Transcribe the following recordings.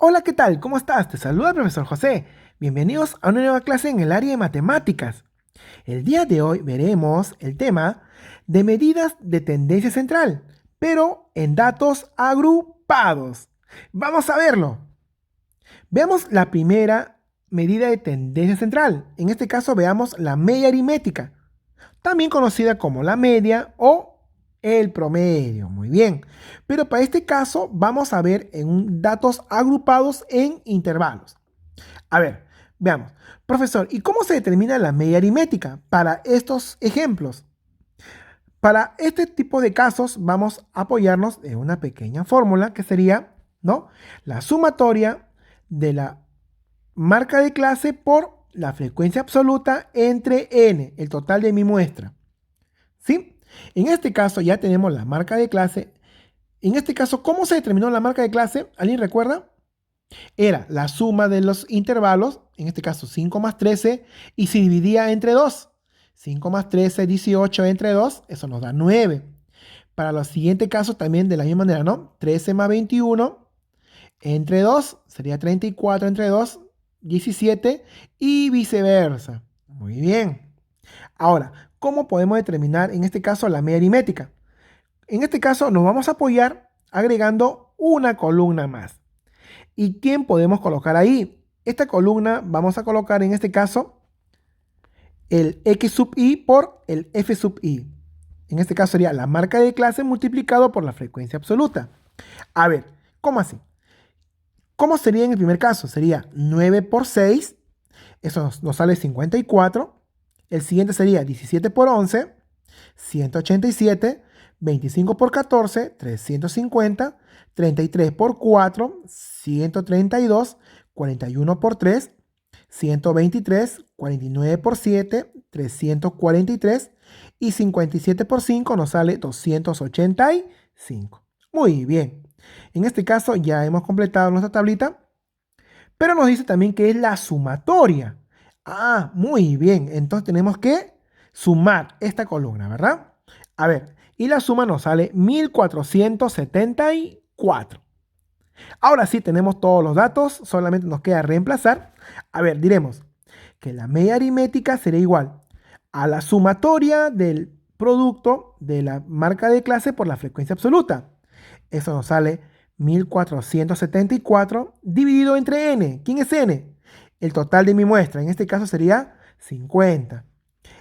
Hola, ¿qué tal? ¿Cómo estás? Te saluda el profesor José. Bienvenidos a una nueva clase en el área de matemáticas. El día de hoy veremos el tema de medidas de tendencia central, pero en datos agrupados. Vamos a verlo. Veamos la primera medida de tendencia central. En este caso veamos la media aritmética, también conocida como la media o el promedio. Muy bien. Pero para este caso vamos a ver en datos agrupados en intervalos. A ver, veamos. Profesor, ¿y cómo se determina la media aritmética para estos ejemplos? Para este tipo de casos vamos a apoyarnos en una pequeña fórmula que sería, ¿no?, la sumatoria de la marca de clase por la frecuencia absoluta entre n, el total de mi muestra. ¿Sí? En este caso ya tenemos la marca de clase. En este caso, ¿cómo se determinó la marca de clase? ¿Alguien recuerda? Era la suma de los intervalos, en este caso 5 más 13, y se dividía entre 2. 5 más 13, 18 entre 2, eso nos da 9. Para los siguientes casos también de la misma manera, ¿no? 13 más 21 entre 2 sería 34 entre 2, 17 y viceversa. Muy bien. Ahora, ¿cómo podemos determinar en este caso la media aritmética? En este caso nos vamos a apoyar agregando una columna más. ¿Y quién podemos colocar ahí? Esta columna vamos a colocar en este caso el x sub i por el f sub i. En este caso sería la marca de clase multiplicado por la frecuencia absoluta. A ver, ¿cómo así? ¿Cómo sería en el primer caso? Sería 9 por 6, eso nos sale 54. El siguiente sería 17 por 11, 187. 25 por 14, 350. 33 por 4, 132. 41 por 3, 123. 49 por 7, 343. Y 57 por 5 nos sale 285. Muy bien. En este caso ya hemos completado nuestra tablita, pero nos dice también que es la sumatoria. Ah, muy bien. Entonces tenemos que sumar esta columna, ¿verdad? A ver, y la suma nos sale 1474. Ahora sí tenemos todos los datos, solamente nos queda reemplazar. A ver, diremos que la media aritmética sería igual a la sumatoria del producto de la marca de clase por la frecuencia absoluta. Eso nos sale 1474 dividido entre n. ¿Quién es n? El total de mi muestra, en este caso sería 50.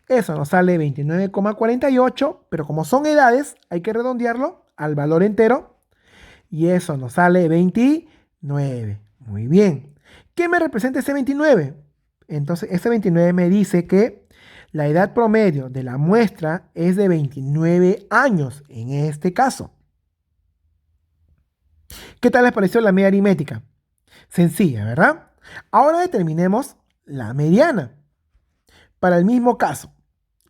Eso nos sale 29,48, pero como son edades, hay que redondearlo al valor entero. Y eso nos sale 29. Muy bien. ¿Qué me representa ese 29? Entonces, ese 29 me dice que la edad promedio de la muestra es de 29 años en este caso. ¿Qué tal les pareció la media aritmética? Sencilla, ¿verdad? Ahora determinemos la mediana. Para el mismo caso,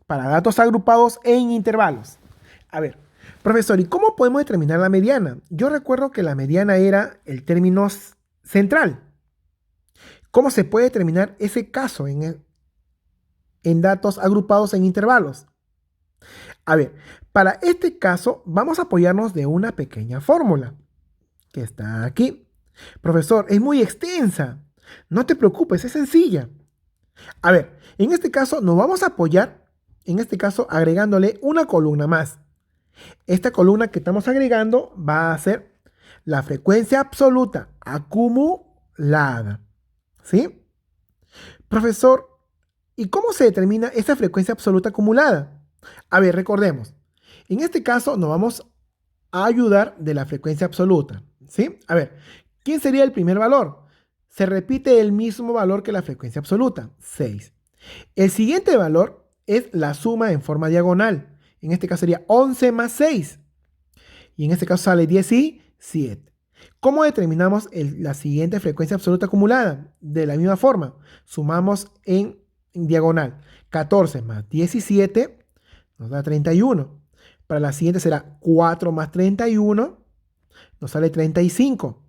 para datos agrupados en intervalos. A ver, profesor, ¿y cómo podemos determinar la mediana? Yo recuerdo que la mediana era el término central. ¿Cómo se puede determinar ese caso en datos agrupados en intervalos? A ver, para este caso vamos a apoyarnos de una pequeña fórmula que está aquí. Profesor, es muy extensa. No te preocupes, es sencilla. A ver, en este caso nos vamos a apoyar, en este caso agregándole una columna más. Esta columna que estamos agregando va a ser la frecuencia absoluta acumulada. ¿Sí? Profesor, ¿y cómo se determina esta frecuencia absoluta acumulada? A ver, recordemos. En este caso nos vamos a ayudar de la frecuencia absoluta. ¿Sí? A ver, ¿quién sería el primer valor? Se repite el mismo valor que la frecuencia absoluta, 6. El siguiente valor es la suma en forma diagonal. En este caso sería 11 más 6. Y en este caso sale 17. ¿Cómo determinamos la siguiente frecuencia absoluta acumulada? De la misma forma, sumamos en diagonal. 14 más 17 nos da 31. Para la siguiente será 4 más 31, nos sale 35.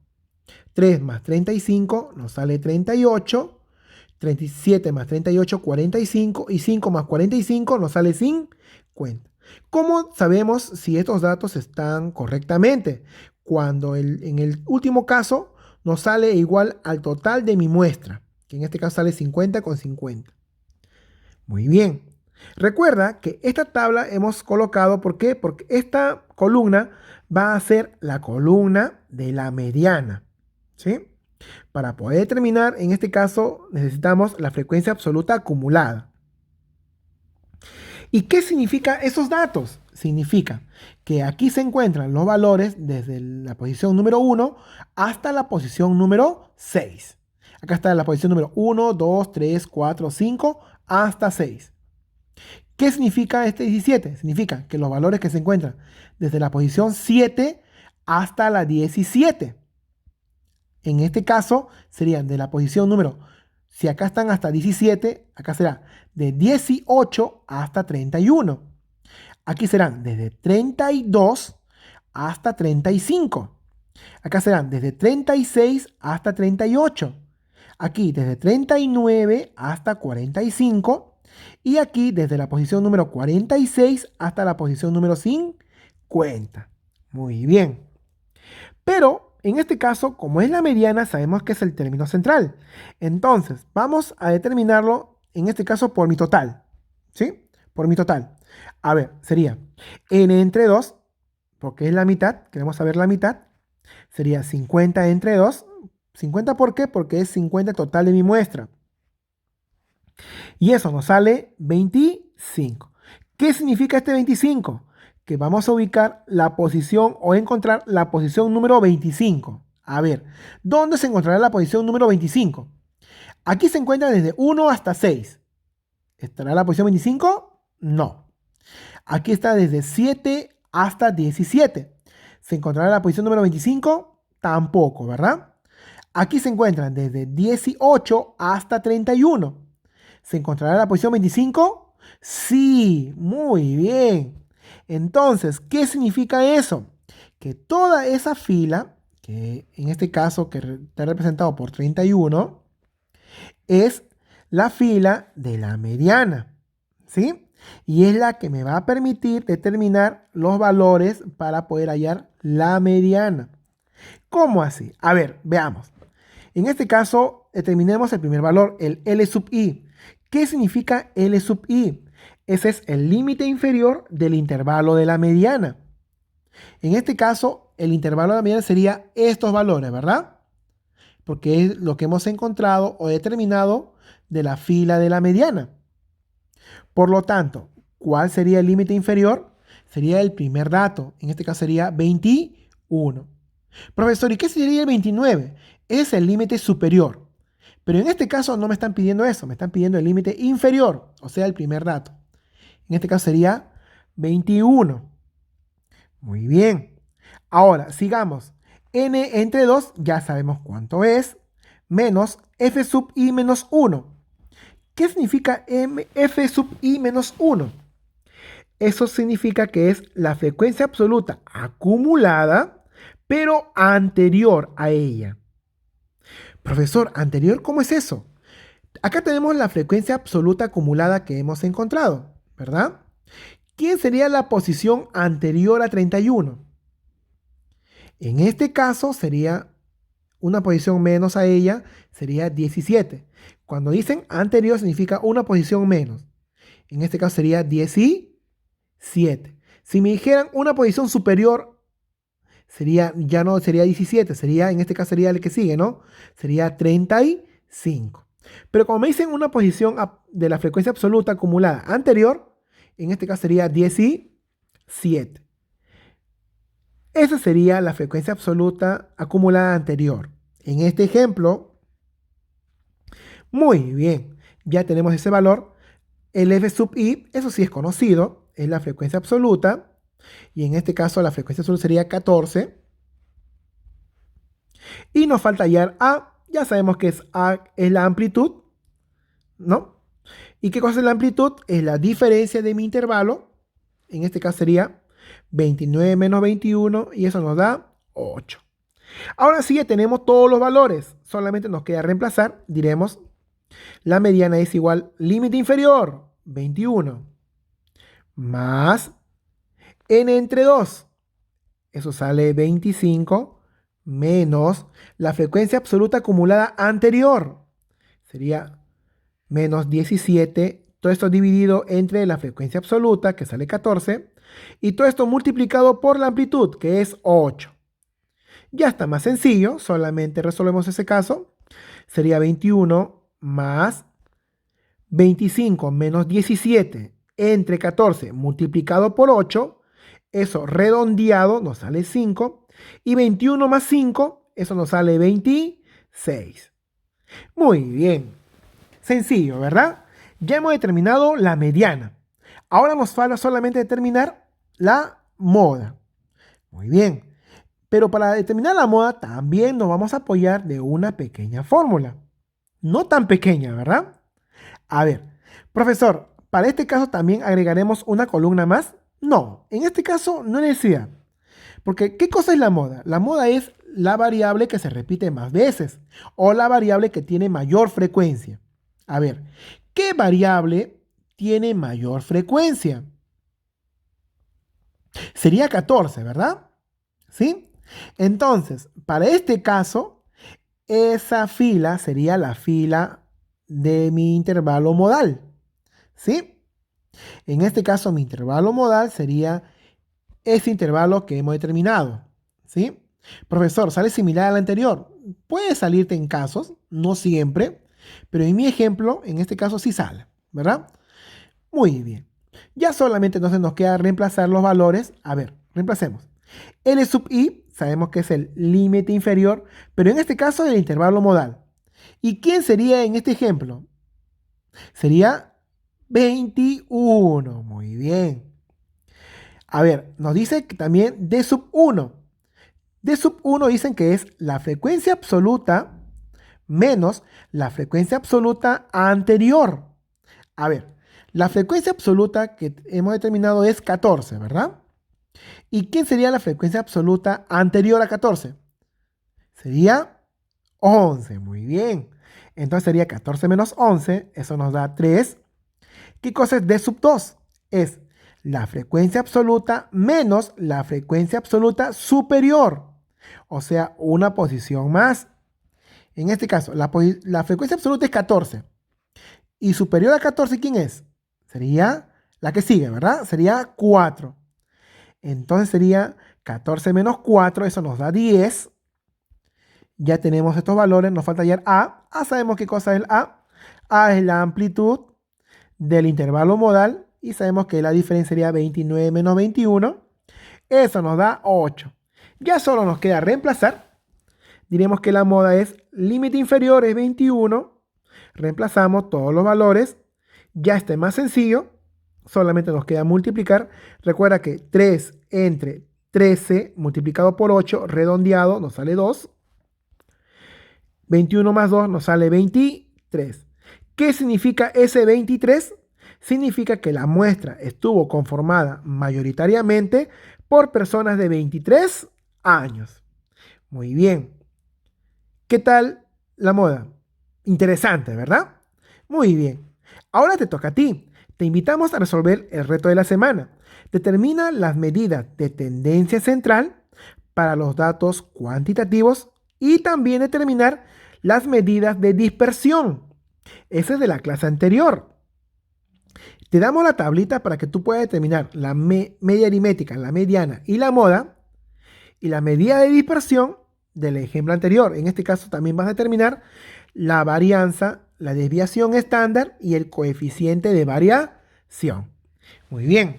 3 más 35 nos sale 38. 37 más 38, 45. Y 5 más 45 nos sale 50. ¿Cómo sabemos si estos datos están correctamente? Cuando en el último caso nos sale igual al total de mi muestra, que en este caso sale 50 con 50. Muy bien. Recuerda que esta tabla hemos colocado, ¿por qué? Porque esta columna va a ser la columna de la mediana, ¿sí? Para poder determinar, en este caso, necesitamos la frecuencia absoluta acumulada. ¿Y qué significa esos datos? Significa que aquí se encuentran los valores desde la posición número 1 hasta la posición número 6. Acá está la posición número 1, 2, 3, 4, 5, hasta 6. ¿Qué significa este 17? Significa que los valores que se encuentran desde la posición 7 hasta la 17. En este caso serían de la posición número, si acá están hasta 17, acá será de 18 hasta 31. Aquí serán desde 32 hasta 35. Acá serán desde 36 hasta 38. Aquí desde 39 hasta 45. Y aquí desde la posición número 46 hasta la posición número 50. Muy bien. Pero en este caso, como es la mediana, sabemos que es el término central. Entonces, vamos a determinarlo, en este caso, por mi total. ¿Sí? Por mi total. A ver, sería n entre 2, porque es la mitad, queremos saber la mitad. Sería 50 entre 2. ¿50 por qué? Porque es 50 total de mi muestra. Y eso nos sale 25. ¿Qué significa este 25? Que vamos a ubicar la posición o encontrar la posición número 25. A ver, ¿dónde se encontrará la posición número 25? Aquí se encuentra desde 1 hasta 6. ¿Estará la posición 25? No. Aquí está desde 7 hasta 17. ¿Se encontrará la posición número 25? Tampoco, ¿verdad? Aquí se encuentran desde 18 hasta 31. ¿Se encontrará la posición 25? Sí, muy bien. Entonces, ¿qué significa eso? Que toda esa fila, que en este caso que está representado por 31, es la fila de la mediana, ¿sí? Y es la que me va a permitir determinar los valores para poder hallar la mediana. ¿Cómo así? A ver, veamos. En este caso, determinemos el primer valor, el L sub i. ¿Qué significa L sub i? Ese es el límite inferior del intervalo de la mediana. En este caso, el intervalo de la mediana sería estos valores, ¿verdad? Porque es lo que hemos encontrado o determinado de la fila de la mediana. Por lo tanto, ¿cuál sería el límite inferior? Sería el primer dato. En este caso sería 21. Profesor, ¿y qué sería el 29? Es el límite superior. Pero en este caso no me están pidiendo eso, me están pidiendo el límite inferior, o sea, el primer dato. En este caso sería 21. Muy bien. Ahora, sigamos. N entre 2, ya sabemos cuánto es, menos f sub i menos 1. ¿Qué significa f sub i menos 1? Eso significa que es la frecuencia absoluta acumulada, pero anterior a ella. Profesor, ¿anterior cómo es eso? Acá tenemos la frecuencia absoluta acumulada que hemos encontrado, ¿verdad? ¿Quién sería la posición anterior a 31? En este caso sería una posición menos a ella, sería 17. Cuando dicen anterior significa una posición menos. En este caso sería 17. Si me dijeran una posición superior, ya no sería 17, en este caso sería el que sigue, ¿no? Sería 35. Pero como me dicen una posición de la frecuencia absoluta acumulada anterior, en este caso sería 17. Esa sería la frecuencia absoluta acumulada anterior. En este ejemplo, muy bien, ya tenemos ese valor. El f sub i, eso sí es conocido, es la frecuencia absoluta. Y en este caso la frecuencia absoluta sería 14. Y nos falta hallar A. Ya sabemos que A es la amplitud, ¿no? ¿Y qué cosa es la amplitud? Es la diferencia de mi intervalo. En este caso sería 29 menos 21 y eso nos da 8. Ahora sí ya tenemos todos los valores. Solamente nos queda reemplazar. Diremos, la mediana es igual límite inferior, 21, más n entre 2. Eso sale 25 menos la frecuencia absoluta acumulada anterior. Sería menos 17. Todo esto dividido entre la frecuencia absoluta, que sale 14, y todo esto multiplicado por la amplitud, que es 8. Ya está más sencillo, solamente resolvemos ese caso. Sería 21 más 25 menos 17 entre 14 multiplicado por 8. Eso redondeado nos sale 5. Y 21 más 5, eso nos sale 26. Muy bien. Sencillo, ¿verdad? Ya hemos determinado la mediana. Ahora nos falta solamente determinar la moda. Muy bien. Pero para determinar la moda también nos vamos a apoyar de una pequeña fórmula. No tan pequeña, ¿verdad? A ver, profesor, ¿para este caso también agregaremos una columna más? No, en este caso no hay necesidad. Porque, ¿qué cosa es la moda? La moda es la variable que se repite más veces o la variable que tiene mayor frecuencia. A ver, ¿qué variable tiene mayor frecuencia? Sería 14, ¿verdad? ¿Sí? Entonces, para este caso, esa fila sería la fila de mi intervalo modal. ¿Sí? En este caso, mi intervalo modal sería ese intervalo que hemos determinado. ¿Sí? Profesor, ¿sale similar al anterior? Puede salirte en casos, no siempre, pero en mi ejemplo, en este caso sí sale, ¿verdad? Muy bien. Ya solamente entonces nos queda reemplazar los valores. A ver, reemplacemos. L sub i, sabemos que es el límite inferior, pero en este caso el intervalo modal. ¿Y quién sería en este ejemplo? Sería 21. Muy bien. A ver, nos dice que también D sub 1. D sub 1 dicen que es la frecuencia absoluta menos la frecuencia absoluta anterior. A ver, la frecuencia absoluta que hemos determinado es 14, ¿verdad? ¿Y quién sería la frecuencia absoluta anterior a 14? Sería 11, muy bien. Entonces sería 14 menos 11, eso nos da 3. ¿Qué cosa es D sub 2? Es la frecuencia absoluta menos la frecuencia absoluta superior. O sea, una posición más. En este caso, la frecuencia absoluta es 14. Y superior a 14, ¿quién es? Sería la que sigue, ¿verdad? Sería 4. Entonces sería 14 menos 4, eso nos da 10. Ya tenemos estos valores, nos falta hallar A. Sabemos qué cosa es el A. A es la amplitud del intervalo modal y sabemos que la diferencia sería 29 menos 21. Eso nos da 8. Ya solo nos queda reemplazar. Diremos que la moda es límite inferior es 21. Reemplazamos todos los valores. Ya está más sencillo. Solamente nos queda multiplicar. Recuerda que 3 entre 13 multiplicado por 8 redondeado nos sale 2. 21 más 2 nos sale 23. ¿Qué significa ese 23? Significa que la muestra estuvo conformada mayoritariamente por personas de 23 años. Muy bien. ¿Qué tal la moda? Interesante, ¿verdad? Muy bien. Ahora te toca a ti. Te invitamos a resolver el reto de la semana. Determina las medidas de tendencia central para los datos cuantitativos y también determinar las medidas de dispersión. Ese es de la clase anterior. Te damos la tablita para que tú puedas determinar la media aritmética, la mediana y la moda. Y la medida de dispersión del ejemplo anterior. En este caso también vas a determinar la varianza, la desviación estándar y el coeficiente de variación. Muy bien.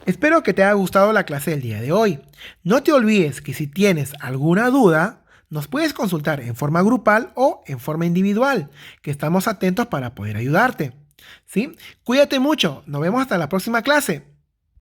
Espero que te haya gustado la clase del día de hoy. No te olvides que si tienes alguna duda, nos puedes consultar en forma grupal o en forma individual, que estamos atentos para poder ayudarte. ¿Sí? Cuídate mucho. Nos vemos hasta la próxima clase.